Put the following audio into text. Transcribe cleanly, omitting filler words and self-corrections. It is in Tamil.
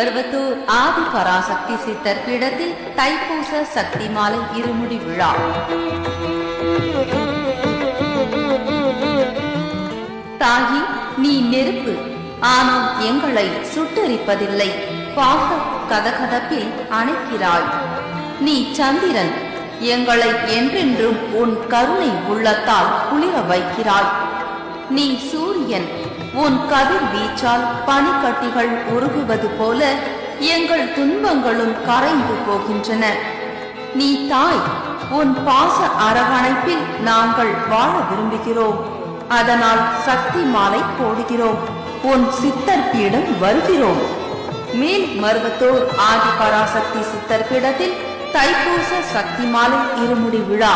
மருவத்தூர் ஆதி பராசக்தி சித்தர் பீடத்தில் தைப்பூச சக்தி மாலை இருமுடி விழா. தாயி, நீ நெருப்பு, ஆனால் எங்களை சுட்டரிப்பதில்லை. பாக கதகதப்பில் அணைக்கிறாய். நீ சந்திரன், எங்களை என்றென்றும் உன் கருணை உள்ளத்தால் குளிர வைக்கிறாய். நீ சூரியன், உன் கதிர் வீச்சால் பனிக்கட்டிகள் உருகுவது போல எங்கள் துன்பங்களும் கரைந்து போகின்றன. நீ தாய், உன் பாச அரவணைப்பில் நாங்கள் வாழ விரும்புகிறோம். அதனால் சக்தி மாலை போடுகிறோம். உன் சித்தர் பீடம் வருகிறோம். மேல் மருவத்தூர் ஆதி பராசக்தி சித்தர் பீடத்தில் தைப்பூச சக்தி மாலை இருமுடி விழா.